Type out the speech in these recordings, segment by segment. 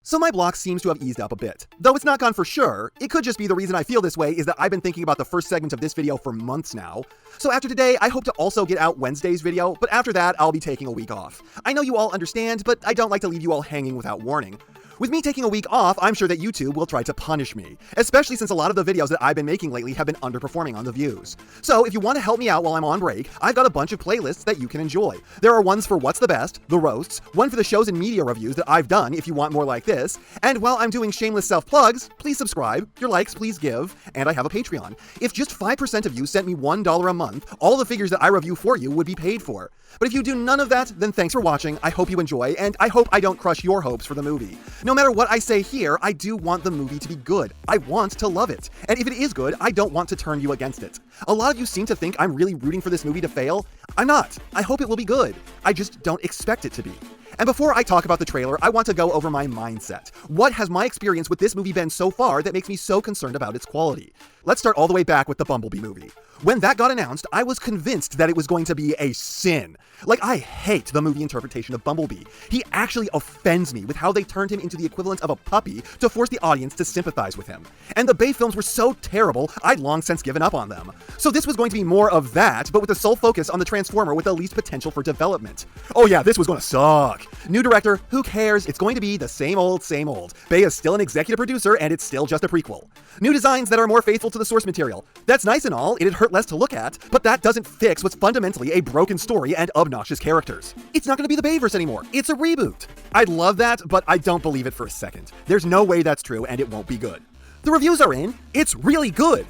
So my block seems to have eased up a bit. Though it's not gone for sure, it could just be the reason I feel this way is that I've been thinking about the first segment of this video for months now. So after today, I hope to also get out Wednesday's video, but after that, I'll be taking a week off. I know you all understand, but I don't like to leave you all hanging without warning. With me taking a week off, I'm sure that YouTube will try to punish me, especially since a lot of the videos that I've been making lately have been underperforming on the views. So if you want to help me out while I'm on break, I've got a bunch of playlists that you can enjoy. There are ones for What's the Best, the roasts, one for the shows and media reviews that I've done if you want more like this, and while I'm doing shameless self-plugs, please subscribe, your likes please give, and I have a Patreon. If just 5% of you sent me $1 a month, all the figures that I review for you would be paid for. But if you do none of that, then thanks for watching, I hope you enjoy, and I hope I don't crush your hopes for the movie. No matter what I say here, I do want the movie to be good. I want to love it. And if it is good, I don't want to turn you against it. A lot of you seem to think I'm really rooting for this movie to fail. I'm not. I hope it will be good. I just don't expect it to be. And before I talk about the trailer, I want to go over my mindset. What has my experience with this movie been so far that makes me so concerned about its quality? Let's start all the way back with the Bumblebee movie. When that got announced, I was convinced that it was going to be a sin. Like, I hate the movie interpretation of Bumblebee. He actually offends me with how they turned him into the equivalent of a puppy to force the audience to sympathize with him. And the Bay films were so terrible, I'd long since given up on them. So this was going to be more of that, but with the sole focus on the Transformer with the least potential for development. Oh yeah, this was gonna suck. New director, who cares? It's going to be the same old, same old. Bay is still an executive producer, and it's still just a prequel. New designs that are more faithful to the source material. That's nice and all, it'd hurt less to look at, but that doesn't fix what's fundamentally a broken story and obnoxious characters. It's not gonna be the Bayverse anymore, it's a reboot. I'd love that, but I don't believe it for a second. There's no way that's true, and it won't be good. The reviews are in, it's really good.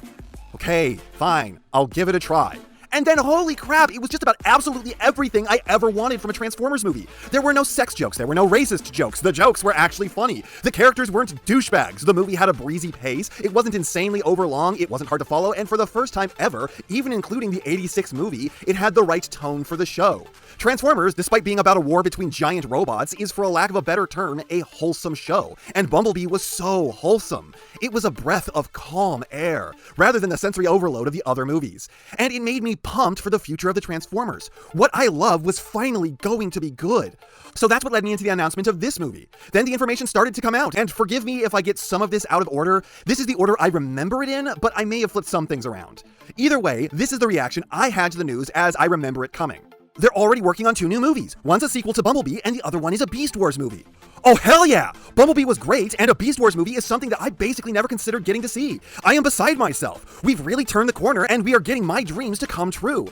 Okay, fine, I'll give it a try. And then holy crap, it was just about absolutely everything I ever wanted from a Transformers movie. There were no sex jokes, there were no racist jokes, the jokes were actually funny. The characters weren't douchebags, the movie had a breezy pace, it wasn't insanely overlong, it wasn't hard to follow, and for the first time ever, even including the '86 movie, it had the right tone for the show. Transformers, despite being about a war between giant robots, is, for a lack of a better term, a wholesome show. And Bumblebee was so wholesome. It was a breath of calm air, rather than the sensory overload of the other movies. And it made me pumped for the future of the Transformers. What I love was finally going to be good. So that's what led me into the announcement of this movie. Then the information started to come out, and forgive me if I get some of this out of order. This is the order I remember it in, but I may have flipped some things around. Either way, this is the reaction I had to the news as I remember it coming. They're already working on 2 new movies. One's a sequel to Bumblebee, and the other one is a Beast Wars movie. Oh hell yeah! Bumblebee was great, and a Beast Wars movie is something that I basically never considered getting to see. I am beside myself. We've really turned the corner, and we are getting my dreams to come true.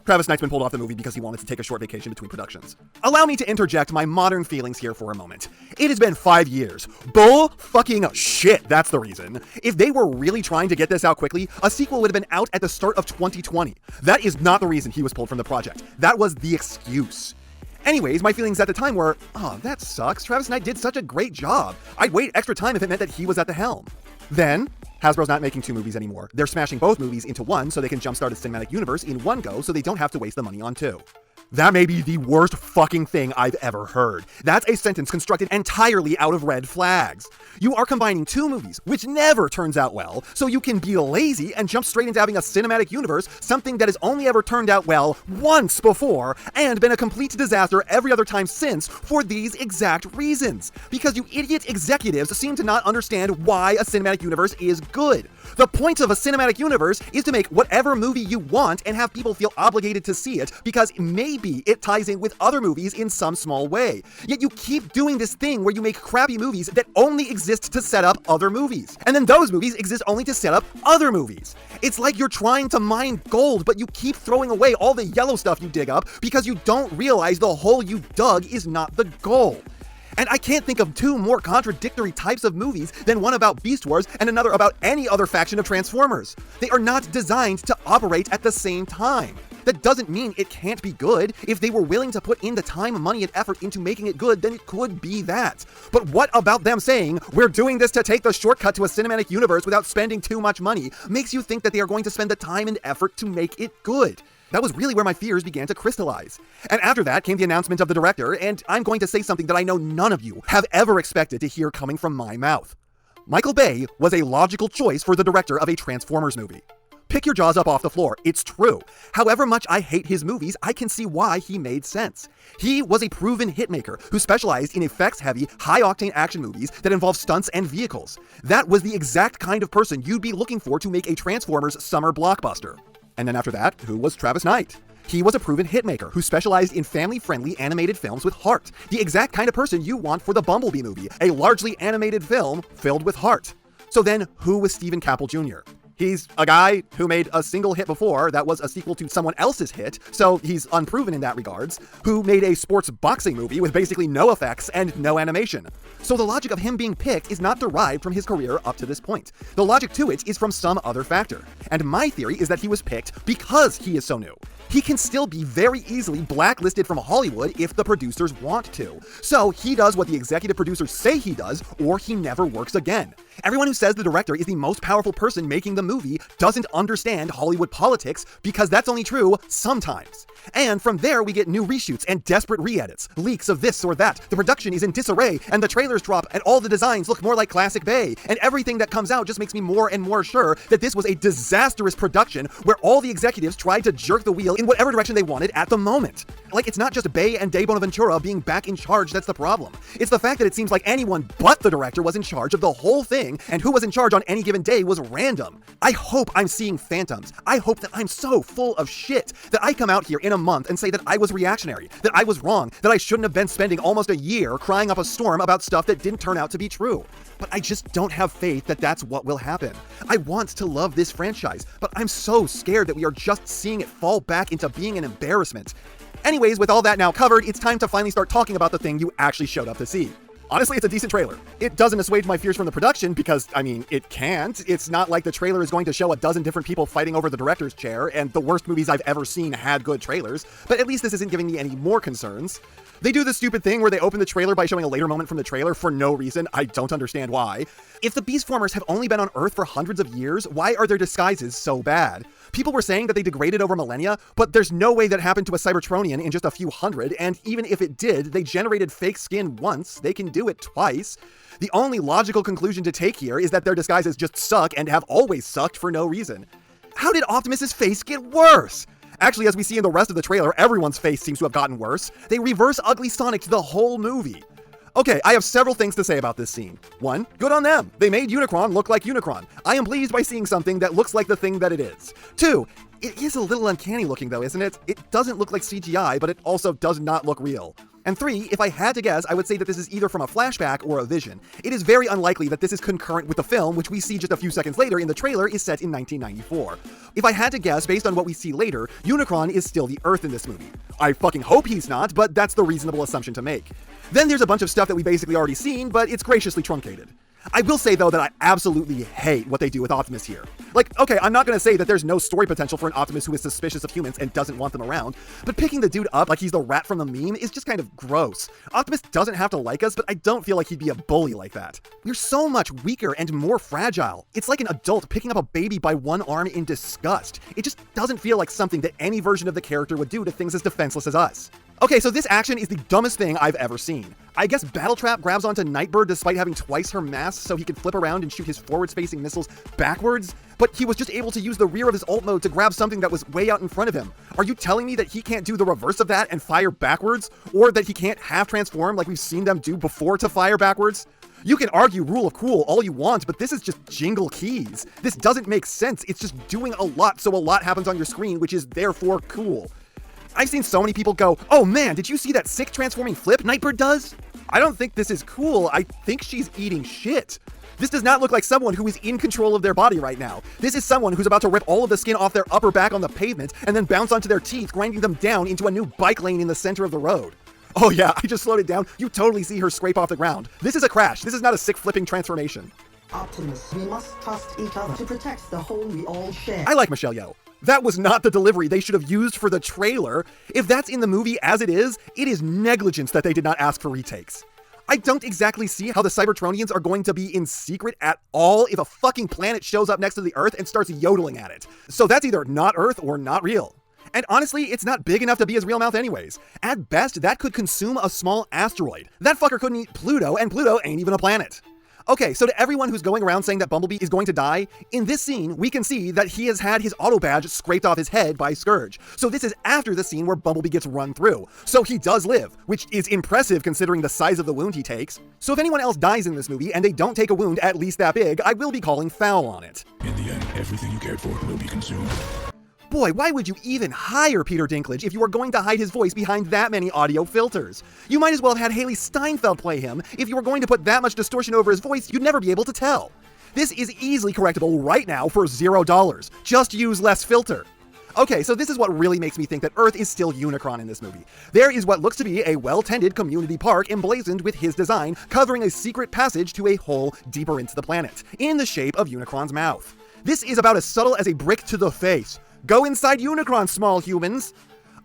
Travis Knight's been pulled off the movie because he wanted to take a short vacation between productions. Allow me to interject my modern feelings here for a moment. It has been 5 years. Bull fucking shit, that's the reason. If they were really trying to get this out quickly, a sequel would have been out at the start of 2020. That is not the reason he was pulled from the project. That was the excuse. Anyways, my feelings at the time were, oh, that sucks. Travis Knight did such a great job. I'd wait extra time if it meant that he was at the helm. Then, Hasbro's not making 2 movies anymore. They're smashing both movies into one so they can jumpstart a cinematic universe in one go so they don't have to waste the money on 2. That may be the worst fucking thing I've ever heard. That's a sentence constructed entirely out of red flags. You are combining 2 movies, which never turns out well, so you can be lazy and jump straight into having a cinematic universe, something that has only ever turned out well once before, and been a complete disaster every other time since for these exact reasons. Because you idiot executives seem to not understand why a cinematic universe is good. The point of a cinematic universe is to make whatever movie you want and have people feel obligated to see it because maybe it ties in with other movies in some small way. Yet you keep doing this thing where you make crappy movies that only exist to set up other movies. And then those movies exist only to set up other movies. It's like you're trying to mine gold, but you keep throwing away all the yellow stuff you dig up because you don't realize the hole you dug is not the goal. And I can't think of 2 more contradictory types of movies than one about Beast Wars and another about any other faction of Transformers. They are not designed to operate at the same time. That doesn't mean it can't be good. If they were willing to put in the time, money, and effort into making it good, then it could be that. But what about them saying, we're doing this to take the shortcut to a cinematic universe without spending too much money, makes you think that they are going to spend the time and effort to make it good. That was really where my fears began to crystallize. And after that came the announcement of the director, and I'm going to say something that I know none of you have ever expected to hear coming from my mouth. Michael Bay was a logical choice for the director of a Transformers movie. Pick your jaws up off the floor, it's true. However much I hate his movies, I can see why he made sense. He was a proven hitmaker who specialized in effects-heavy, high-octane action movies that involve stunts and vehicles. That was the exact kind of person you'd be looking for to make a Transformers summer blockbuster. And then after that, who was Travis Knight? He was a proven hitmaker who specialized in family-friendly animated films with heart. The exact kind of person you want for the Bumblebee movie, a largely animated film filled with heart. So then, who was Stephen Caple Jr.? He's a guy who made a single hit before that was a sequel to someone else's hit, so he's unproven in that regards, who made a sports boxing movie with basically no effects and no animation. So the logic of him being picked is not derived from his career up to this point. The logic to it is from some other factor. And my theory is that he was picked because he is so new. He can still be very easily blacklisted from Hollywood if the producers want to. So he does what the executive producers say he does, or he never works again. Everyone who says the director is the most powerful person making the movie doesn't understand Hollywood politics, because that's only true sometimes. And from there we get new reshoots and desperate re-edits, leaks of this or that, the production is in disarray, and the trailers drop, and all the designs look more like Classic Bay, and everything that comes out just makes me more and more sure that this was a disastrous production where all the executives tried to jerk the wheel in whatever direction they wanted at the moment. Like, it's not just Bay and Dave Bonaventura being back in charge that's the problem. It's the fact that it seems like anyone but the director was in charge of the whole thing, and who was in charge on any given day was random. I hope I'm seeing phantoms. I hope that I'm so full of shit that I come out here in a month and say that I was reactionary, that I was wrong, that I shouldn't have been spending almost a year crying up a storm about stuff that didn't turn out to be true. But I just don't have faith that that's what will happen. I want to love this franchise, but I'm so scared that we are just seeing it fall back into being an embarrassment. Anyways, with all that now covered, it's time to finally start talking about the thing you actually showed up to see. Honestly, it's a decent trailer. It doesn't assuage my fears from the production because, I mean, it can't. It's not like the trailer is going to show a dozen different people fighting over the director's chair, and the worst movies I've ever seen had good trailers, but at least this isn't giving me any more concerns. They do this stupid thing where they open the trailer by showing a later moment from the trailer for no reason. I don't understand why. If the Beastformers have only been on Earth for hundreds of years, why are their disguises so bad? People were saying that they degraded over millennia, but there's no way that happened to a Cybertronian in just a few hundred, and even if it did, they generated fake skin once, they can do it twice. The only logical conclusion to take here is that their disguises just suck and have always sucked for no reason. How did Optimus's face get worse? Actually, as we see in the rest of the trailer, everyone's face seems to have gotten worse. They reverse Ugly Sonic the whole movie. Okay, I have several things to say about this scene. 1, good on them. They made Unicron look like Unicron. I am pleased by seeing something that looks like the thing that it is. 2, it is a little uncanny looking though, isn't it? It doesn't look like CGI, but it also does not look real. And 3, if I had to guess, I would say that this is either from a flashback or a vision. It is very unlikely that this is concurrent with the film, which we see just a few seconds later in the trailer is set in 1994. If I had to guess, based on what we see later, Unicron is still the Earth in this movie. I fucking hope he's not, but that's the reasonable assumption to make. Then there's a bunch of stuff that we basically already seen, but it's graciously truncated. I will say, though, that I absolutely hate what they do with Optimus here. Like, okay, I'm not gonna say that there's no story potential for an Optimus who is suspicious of humans and doesn't want them around, but picking the dude up like he's the rat from the meme is just kind of gross. Optimus doesn't have to like us, but I don't feel like he'd be a bully like that. We're so much weaker and more fragile. It's like an adult picking up a baby by one arm in disgust. It just doesn't feel like something that any version of the character would do to things as defenseless as us. Okay, so this action is the dumbest thing I've ever seen. I guess Battletrap grabs onto Nightbird despite having twice her mass so he can flip around and shoot his forwards-facing missiles backwards, but he was just able to use the rear of his ult mode to grab something that was way out in front of him. Are you telling me that he can't do the reverse of that and fire backwards? Or that he can't half transform like we've seen them do before to fire backwards? You can argue rule of cool all you want, but this is just jingle keys. This doesn't make sense. It's just doing a lot so a lot happens on your screen, which is therefore cool. I've seen so many people go, oh man, did you see that sick transforming flip Nightbird does? I don't think this is cool. I think she's eating shit. This does not look like someone who is in control of their body right now. This is someone who's about to rip all of the skin off their upper back on the pavement and then bounce onto their teeth, grinding them down into a new bike lane in the center of the road. Oh yeah, I just slowed it down. You totally see her scrape off the ground. This is a crash. This is not a sick flipping transformation. Optimus, we must trust each other to protect the home we all share. I like Michelle Yeoh. That was not the delivery they should have used for the trailer. If that's in the movie as it is negligence that they did not ask for retakes. I don't exactly see how the Cybertronians are going to be in secret at all if a fucking planet shows up next to the Earth and starts yodeling at it. So that's either not Earth or not real. And honestly, it's not big enough to be his real mouth anyways. At best, that could consume a small asteroid. That fucker couldn't eat Pluto, and Pluto ain't even a planet. Okay, so to everyone who's going around saying that Bumblebee is going to die, in this scene, we can see that he has had his auto badge scraped off his head by Scourge. So this is after the scene where Bumblebee gets run through. So he does live, which is impressive considering the size of the wound he takes. So if anyone else dies in this movie and they don't take a wound at least that big, I will be calling foul on it. In the end, everything you cared for will be consumed. Boy, why would you even hire Peter Dinklage if you were going to hide his voice behind that many audio filters? You might as well have had Haley Steinfeld play him. If you were going to put that much distortion over his voice, you'd never be able to tell. This is easily correctable right now for $0. Just use less filter. Okay, so this is what really makes me think that Earth is still Unicron in this movie. There is what looks to be a well-tended community park emblazoned with his design, covering a secret passage to a hole deeper into the planet, in the shape of Unicron's mouth. This is about as subtle as a brick to the face. Go inside Unicron, small humans!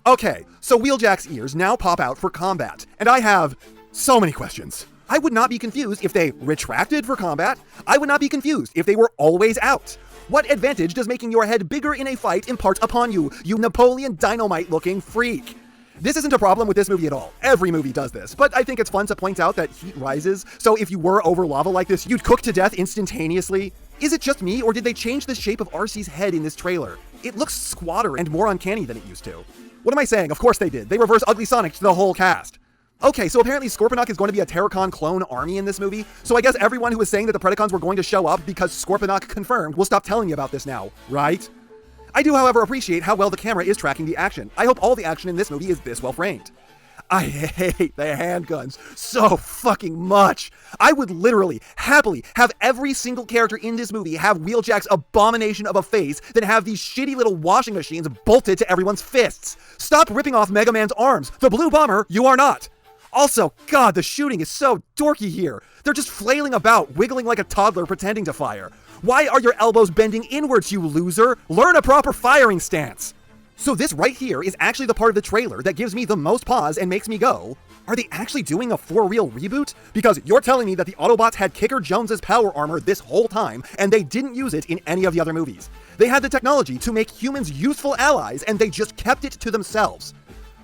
Okay, so Wheeljack's ears now pop out for combat, and I have so many questions. I would not be confused if they retracted for combat. I would not be confused if they were always out. What advantage does making your head bigger in a fight impart upon you, you Napoleon Dynamite-looking freak? This isn't a problem with this movie at all. Every movie does this, but I think it's fun to point out that heat rises, so if you were over lava like this, you'd cook to death instantaneously. Is it just me, or did they change the shape of RC's head in this trailer? It looks squatter and more uncanny than it used to. What am I saying? Of course they did. They reverse Ugly Sonic to the whole cast. Okay, so apparently Scorponok is going to be a Terracon clone army in this movie, so I guess everyone who was saying that the Predacons were going to show up because Scorponok confirmed will stop telling you about this now, right? I do, however, appreciate how well the camera is tracking the action. I hope all the action in this movie is this well framed. I hate the handguns so fucking much. I would literally, happily, have every single character in this movie have Wheeljack's abomination of a face, then have these shitty little washing machines bolted to everyone's fists. Stop ripping off Mega Man's arms. The Blue Bomber, you are not. Also, God, the shooting is so dorky here. They're just flailing about, wiggling like a toddler pretending to fire. Why are your elbows bending inwards, you loser? Learn a proper firing stance. So this right here is actually the part of the trailer that gives me the most pause and makes me go, are they actually doing a for-real reboot? Because you're telling me that the Autobots had Kicker Jones's power armor this whole time, and they didn't use it in any of the other movies. They had the technology to make humans useful allies, and they just kept it to themselves.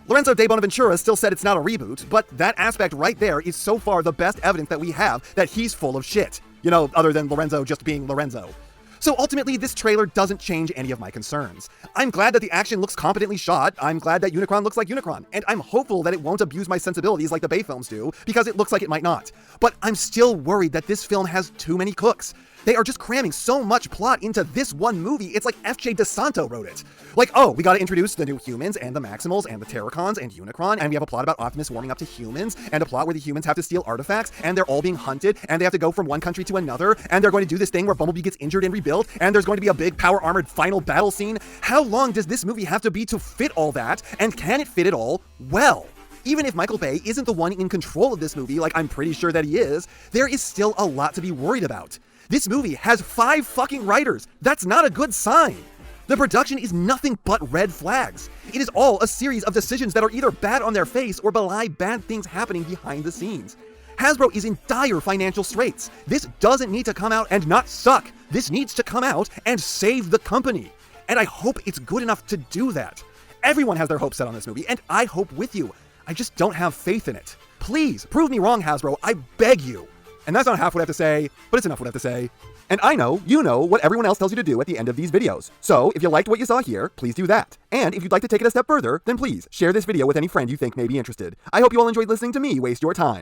Lorenzo de Bonaventura still said it's not a reboot, but that aspect right there is so far the best evidence that we have that he's full of shit. You know, other than Lorenzo just being Lorenzo. So ultimately, this trailer doesn't change any of my concerns. I'm glad that the action looks competently shot, I'm glad that Unicron looks like Unicron, and I'm hopeful that it won't abuse my sensibilities like the Bay films do, because it looks like it might not. But I'm still worried that this film has too many cooks. They are just cramming so much plot into this one movie, it's like F.J. DeSanto wrote it. Like, oh, we gotta introduce the new humans, and the Maximals, and the Terracons, and Unicron, and we have a plot about Optimus warming up to humans, and a plot where the humans have to steal artifacts, and they're all being hunted, and they have to go from one country to another, and they're going to do this thing where Bumblebee gets injured and rebuilt, and there's going to be a big power-armored final battle scene. How long does this movie have to be to fit all that, and can it fit it all well? Even if Michael Bay isn't the one in control of this movie, like I'm pretty sure that he is, there is still a lot to be worried about. This movie has 5 fucking writers. That's not a good sign. The production is nothing but red flags. It is all a series of decisions that are either bad on their face or belie bad things happening behind the scenes. Hasbro is in dire financial straits. This doesn't need to come out and not suck. This needs to come out and save the company. And I hope it's good enough to do that. Everyone has their hopes set on this movie, and I hope with you. I just don't have faith in it. Please, prove me wrong, Hasbro. I beg you. And that's not half what I have to say, but it's enough what I have to say. And I know, you know, what everyone else tells you to do at the end of these videos. So, if you liked what you saw here, please do that. And if you'd like to take it a step further, then please, share this video with any friend you think may be interested. I hope you all enjoyed listening to me waste your time.